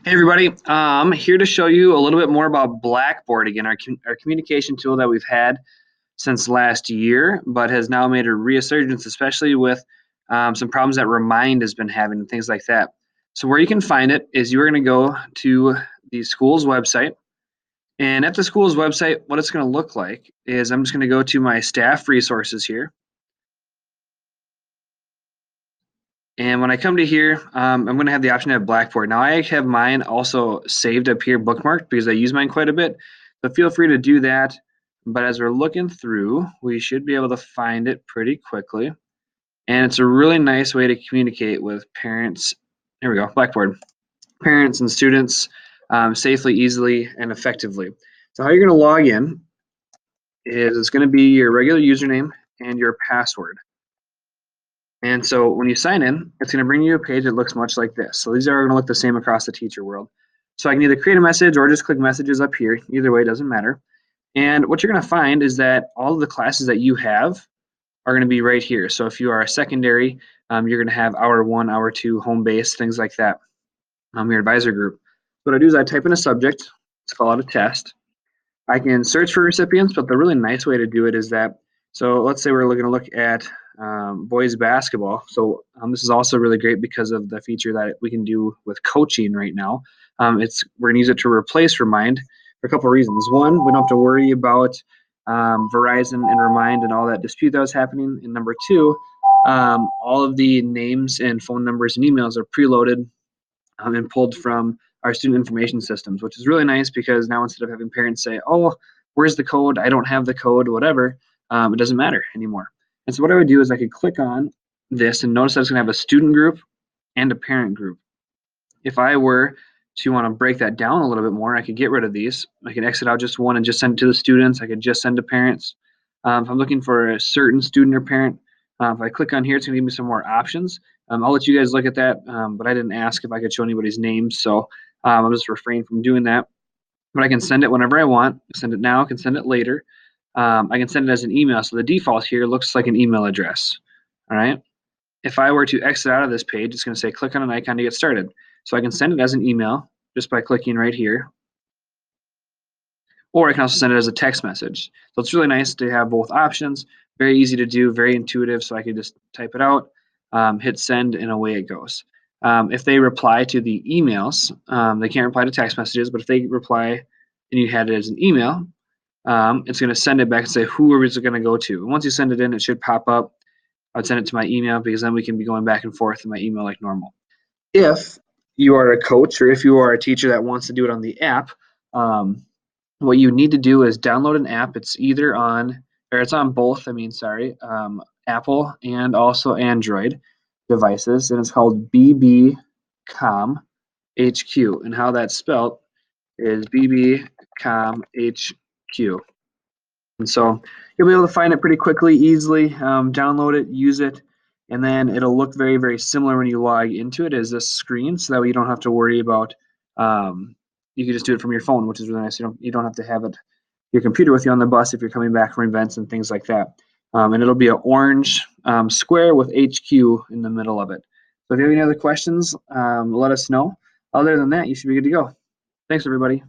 Hey everybody, I'm here to show you a little bit more about Blackboard again, our communication tool that we've had since last year, but has now made a resurgence, especially with some problems that Remind has been having and things like that. So where you can find it is you're going to go to the school's website, and at the school's website, what it's going to look like is I'm just going to go to my staff resources here. And when I come to here, I'm going to have the option to have Blackboard. Now I have mine also saved up here, bookmarked, because I use mine quite a bit. So feel free to do that. But as we're looking through, we should be able to find it pretty quickly. And it's a really nice way to communicate with parents. Here we go, Blackboard. Parents and students safely, easily, and effectively. So how you're going to log in is it's going to be your regular username and your password. And so when you sign in, it's going to bring you a page that looks much like this. So these are going to look the same across the teacher world. So I can either create a message or just click messages up here. Either way, it doesn't matter. And what you're going to find is that all of the classes that you have are going to be right here. So if you are a secondary, you're going to have hour 1, hour 2, home base, things like that. Your advisor group. What I do is I type in a subject. Let's call it a test. I can search for recipients, but the really nice way to do it is that, so let's say we're going to look at boys basketball. So this is also really great because of the feature that we can do with coaching right now. We're going to use it to replace Remind for a couple of reasons. One, we don't have to worry about Verizon and Remind and all that dispute that was happening. And number two, all of the names and phone numbers and emails are preloaded and pulled from our student information systems, which is really nice because now instead of having parents say, oh, where's the code? I don't have the code, whatever, it doesn't matter anymore. And so what I would do is I could click on this and notice I was going to have a student group and a parent group. If I were to want to break that down a little bit more, I could get rid of these. I can exit out just one and just send it to the students. I could just send to parents. If I'm looking for a certain student or parent, if I click on here, it's going to give me some more options. I'll let you guys look at that, but I didn't ask if I could show anybody's names, so I'll just refrain from doing that. But I can send it whenever I want. Send it now, I can send it later. I can send it as an email, so the default here looks like an email address. All right. If I were to exit out of this page, it's going to say click on an icon to get started. So I can send it as an email just by clicking right here. Or I can also send it as a text message. So it's really nice to have both options. Very easy to do, very intuitive. So I can just type it out, hit send, and away it goes. If they reply to the emails, they can't reply to text messages, but if they reply and you had it as an email, it's going to send it back and say who is it going to go to. And once you send it in, it should pop up. I would send it to my email because then we can be going back and forth in my email like normal. If you are a coach or if you are a teacher that wants to do it on the app, what you need to do is download an app. It's either on, or it's on both, Apple and also Android devices, and it's called BBCom HQ. And how that's spelled is BBCom HQ. And so you'll be able to find it pretty quickly, easily, download it, use it, and then it'll look very, very similar when you log into it as this screen, so that way you don't have to worry about, you can just do it from your phone, which is really nice. You don't have to have it, your computer with you on the bus if you're coming back from events and things like that. And it'll be an orange square with HQ in the middle of it. So if you have any other questions, let us know. Other than that, you should be good to go. Thanks, everybody.